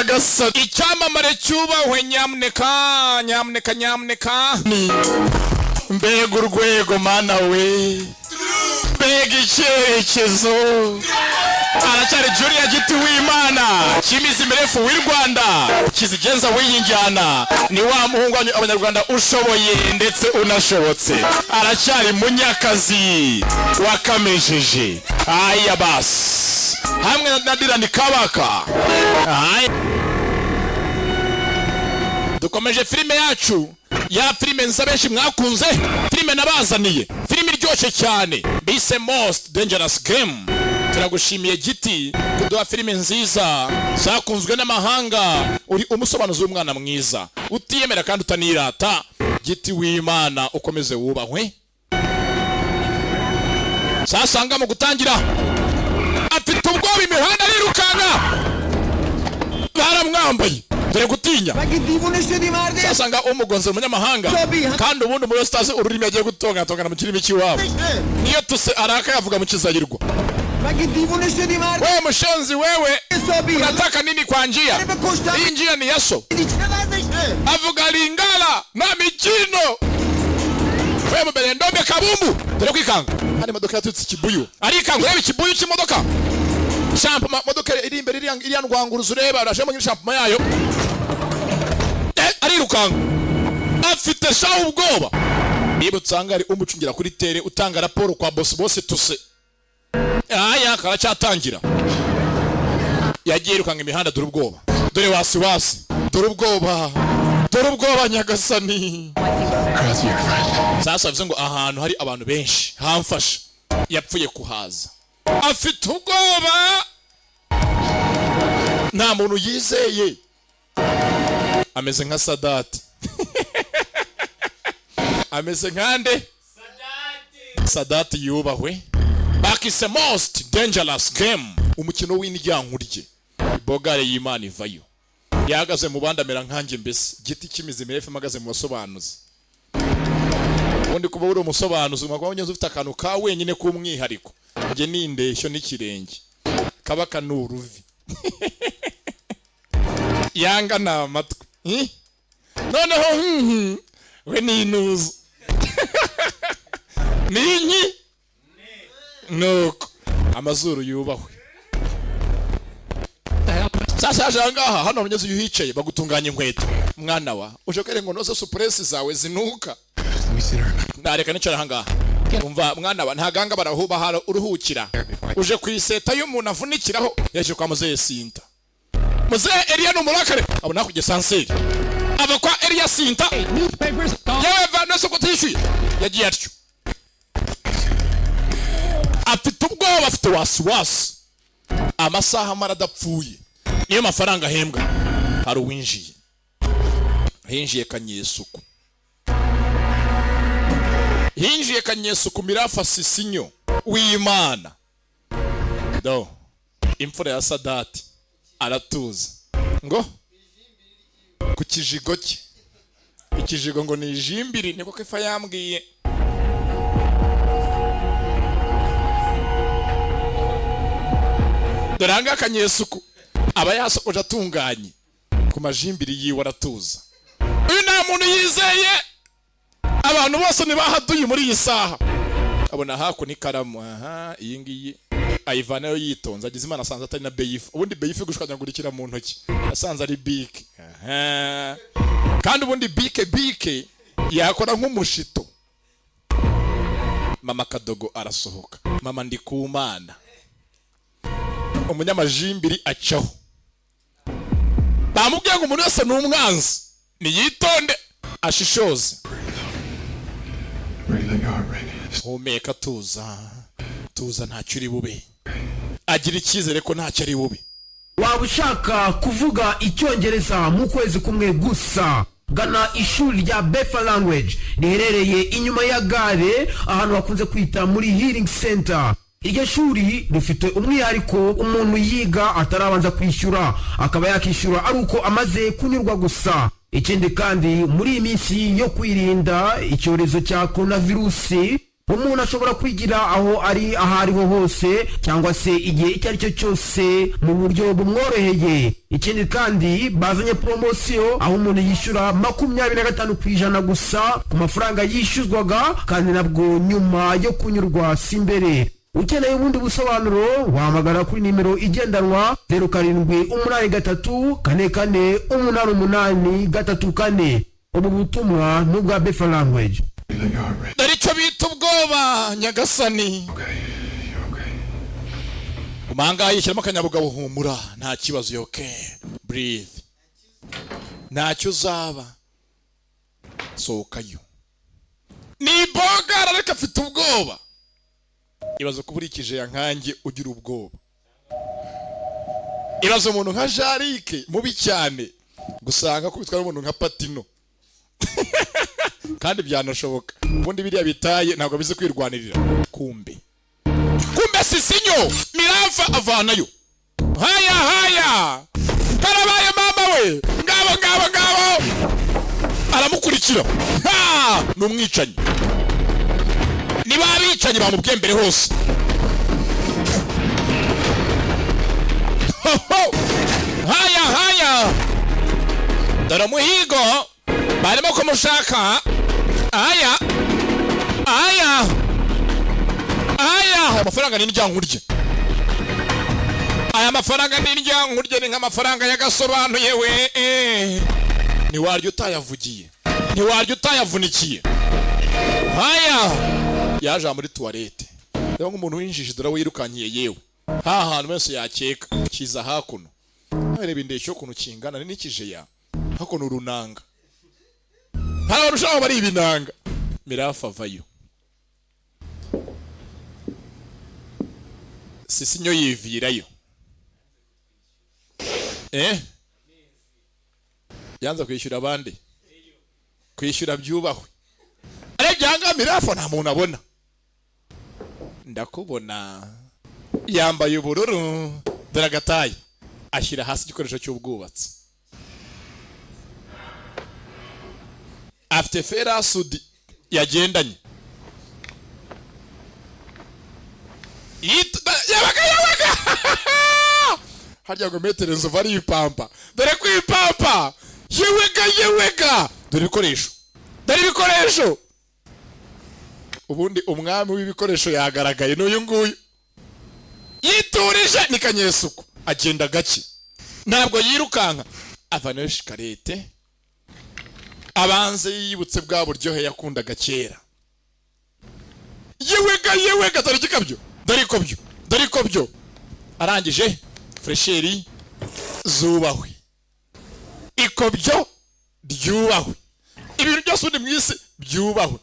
nyagasa icyamamare cyubahwe nyamuneka mbega urwego mana we mbega icyerekezo aracyari Julia giti w'Imana kimizi mirefu w'i Rwanda kizigenza w'iyinjyana ni wa muhungu abanyarwanda ushoboye ndetse unashobotse aracyari munyakazi wakamejeje aya basi hamwe na Dirani Kabaka. Dukomeje filime yacu ya filime nza benshi mwakunze filime nabazaniye filime iryoshye cyane bise Most Dengerous Game. Turagushimiye giti kuduha filime nziza zakunzwe n'amahanga uri umusobanuzi w'umwana mwiza utiyemera kandi utanirata giti w'Imana ukomeze wubahwe. Sasanga mu gutangira afite ubwoba imihanda rirukanga baramwambaye dore gutinya sasanga umugonze umunyamahanga kandi ubundi muri stasi ururimi yagiye gutongana mu kirimi cy'iwabo niyo tuse araka yavuga mu kizayirwa wewe mushenzi wewe unataka nini kwa njia hii njia ni yaso avuga lingala na mikino wewe mbere ndombe kabumbu dore kwikanga hari modoka yatutse kibuyu arikanga urebe kibuyu cy'imodoka shampama modoka iri imbere iri ndwanguruzo ureba arashemo ngi shampama yayo arirukanga afite shaho ubwoba niba utsanga ari umucungira kuri tere utanga raporo kwa boss tuse aya karacyatangira yagiye rukanga imihanda dore ubwoba dore wasi dore ubwoba nyagasani. Sasa bivuze ngo ahantu hari abantu benshi hamfasha yapfuye kuhaza afite ubwoba nta muntu yizeye ameze nka Sadati ameze nkande Sadati yubahwe. Bakise Most Dangerous Game umukino w'indyankurye ibogare y'Imana ivayo yahagaze mu bandamera nkanjye mbese giti kimizi mirefu magaze mu basobanuzi undi kuba uri umusobanuzi mwagwa unyenze ufite akantu ka wenyine k'umwihariko nge nindeshyo n'ikirenge kabaka n'uruvi yanga na matwi noneho we ninuza ninyi nuko amazuru yubahwe. Sasa jangaha hano unyeze yuhicaye bagutunganya inkweto mwana wa uje kere ngo noze surprise zawe zinuka nareka nicara hangaha umva mwana wa ntaganga barahuba haro uruhukira uje kwiseta y'umuntu avunikiraho yaje kwa Muzee Sinta Muzee Elia n'umurakare abona kujye sanseri ava kwa Elia Sinta yewe vano soko tishuye yagiye atyo afite ubwoba afite wasi amasaha maradapfuye niyo mafaranga hembwa hari uwinjiye hinjiye Kanyesuku mirafa sisinyo w'Imana do imfura ya Sadati aratuza ngo ku kijigo cye ikijigo ngo ni ijimbiri niko kefa yambwiye doranga Kanyesuku aba yasokoje atunganye ku majimbiri yiwe aratuza uyu nta muntu yizeye abantu bose nibahaduye muri iyi saha abona hako ni karamu iyi ngiyi ayivanayo yitonze agize Imana asanze atari na Ep5 ubundi Ep5 gushwanyagurikira mu ntoki asanze ari bike kandi ubundi bike yakora nk'umushito. Mama Kadogo arasohoka mama ndi ku Mana umunyamajimbiri acaho bamubwiye ngo umuntu wese n'umwanzi niyitonde ashishoze humeka tuza ntacyo uri bube agira icyizere ko ntacyo ari bube. Waba ushaka kuvuga icyongereza mu kwezi kumwe gusa gana ishuri rya Ep5 language riherereye inyuma ya gare ahantu bakunze kwita muri healing center. Iryo shuri rifite umwihariko umuntu yiga atarabanza kwishyura akaba yakishyura ari uko amaze kunyurwa gusa. Ikindi kandi muri iminsi yo kwirinda icyorezo cya coronavirus umuntu ashobora kwigira aho ariho hose cyangwa se igihe icyo ari cyo cyose mu buryo bumworoheye. Ikindi kandi bazanye promosiyo aho umuntu yishyura 25% gusa ku mafaranga yishyuzwaga, kandi nabwo nyuma yo kunyurwa si mbere. Ukeneye ubundi busobanuro wahamagara kuri nimero igendanwa 0784448834. Ubu butumwa n'ubwa Befa Language. Dore icyo bita ubwoba nyagasani. Umanga yishyiramo akanyabugabo, humura nta kibazo, okay, breathe, ntacyo uzaba, sohokayo. Ni bogara reka afite ubwoba. Ibazo kuburikije yankange ugira ubwoba. Ibazo umuntu nka Jarike mubi cyane gusanga kubitwa n'umuntu nka Patino. Kandi byanashoboka. Ubundi biriya bitaye ntabwo bize kwirwanirira. Kumbe sisinyo Mirafa avanayo. Haya karabaye mama we, ngabo aramukurikira. Numwicanyi. Niba abicanyi bamubwembere hose. Haya dore muhigo barimo kumushaka. Aya amafaranga ni ndyankurye. Aya mafaranga ni ndyankurye, ni nk'amafaranga yagasobanuye we. Ni waryo utayavugiye, ni waryo utayavunikiye. Haya yaje muri toilette. Rero nk'umuntu winjije dore wirukanyiye yewe. Hantu wese yakeka kiza hakuno. Areba indeshyo kuntu kingana n'ikije ya hakuno runanga. Hari urushaho bari ibinanga. Mirafa vayo. Sisinyo yivirayo. Yanza kwishyura abandi. Kwishyura byubahwe. Byanga Mirafa nta muntu abona. Ndakubona yambaye ubururu dore agataye, ashyira hasi igikoresho cy'ubwubatsi. Afite ferasudi yagendanye. Yabaga harya ngo meterezo vari ipampa. Dore ku ipampa yewega dore ibikoresho. Ubundi umwami w'ibikoresho yagaragaye n'uyu nguyu. Yiturije ni Kanyesuku, agenda gake, ntabwo yirukanka. Avanayo shikarete, abanze yibutse bwa buryohe yakundaga kera. Yewega dore ikabyo, dore ikobyo. Arangije fresheri zubahwe, ikobyo ryubahwe, ibintu byose undi mwisi byubahwe.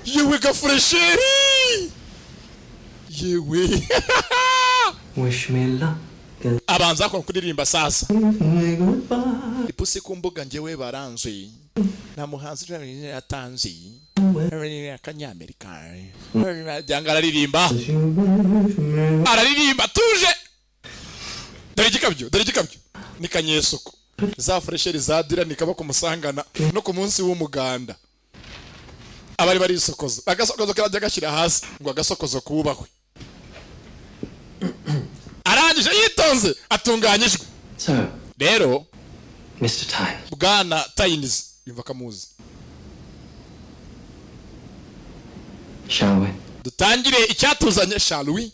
Yewega fresheri yewe. Wish me luck. Abanza ko kuririmba sasa. Ipusi ku mbuga njyewe baranzwe. Na muhanzi yatanze. Akanyamerika. Byanga aririmba tuje. Dore igikabyo. Ni Kanyesuku. Za fresheri zadira nikaba kumusangana no ku munsi w'umuganda. Abari bari isokozo. Agasokozo karajya gashyira hasi ngo agasokozo kubahwe. Arangije yitonze atunganyijwe. Rero Mr. Tynes, Bwana Tynes yumva kamuzi. Shall we? Dutangire icyatuzanye, shall we?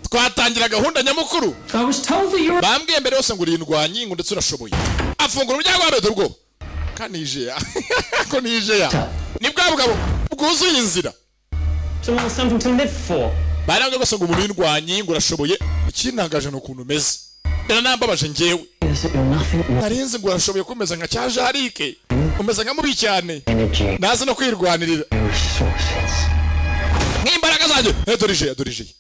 Twatangira gahunda nyamukuru. I was told that you're... Bambwiye mbere yose ngo urindwanyi ngo ndetse urashoboye. Afungura umuryango wa Bedo ubwo. Kanije ko nije ni bwabugabo bwuzuye inzira. Someone something to live for. Baranga gose ngo umuntu w'indwanyi ngo urashoboye. Ikintangaje no kuntu meze. Era nambabaje njyewe. Narinzi ngo urashoboye kumeza nka cya Jarike. Umeze nka mubi cyane. Nazi no kwirwanirira. Nk'imbaraga zanjye. Dorije.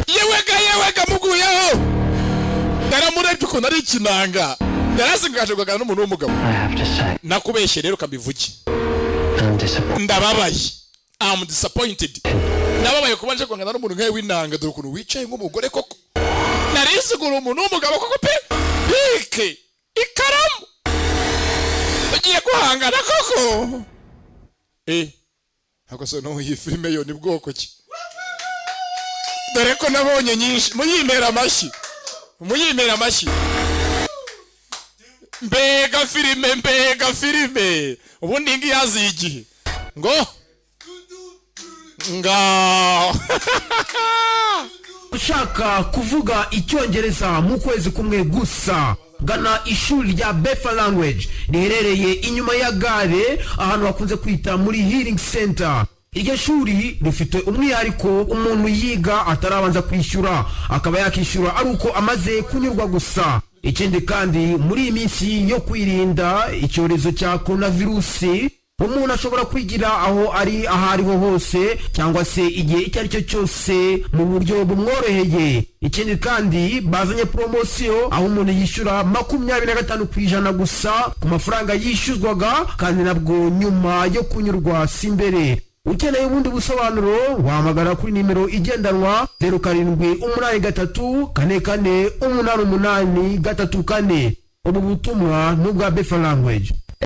Yewega muguyeho. Naramurebye ukuntu ari ikinanga. Yarasingaje kugana n'umuntu w'umugabo. Nakubeshye rero kabivuge. Ndababaye. I'm disappointed. Ndababaye kuba nje kugana n'umuntu nkawe w'inanga dore ukuntu wicaye nk'umugore koko. Narisigura umuntu w'umugabo koko pe. Bike. Ikaramu. bagiye guhangana koko ako so no iyi filime yo ni bwoko ki dore ko nabonye nyinshi muyimera amashyi mbega filime ubundi ngi yazi igihe ngo ushaka kuvuga icyongereza mu kwezi kumwe gusa gana ishuri rya Ep5 language riherereye inyuma ya gare ahantu bakunze kwita muri healing center. Iryo shuri rifite umwihariko umuntu yiga atarabanza kwishyura akaba yakishyura ari uko amaze kunyurwa gusa. Ikindi kandi muri iyi minsi yo kwirinda icyorezo cya coronavirusi umuntu ashobora kwigira aho ariho hose cyangwa se igihe icyo ari cyo cyose mu buryo bumworoheye. Ikindi kandi bazanye promosiyo aho umuntu yishyura 25% gusa ku mafaranga yishyuzwaga kandi nabwo nyuma yo kunyurwa si mbere. Ukeneye ubundi busobanuro wahamagara kuri nimero igendanwa 0783 44 88 34. Ubu butumwa n'ubwa Ep5 language.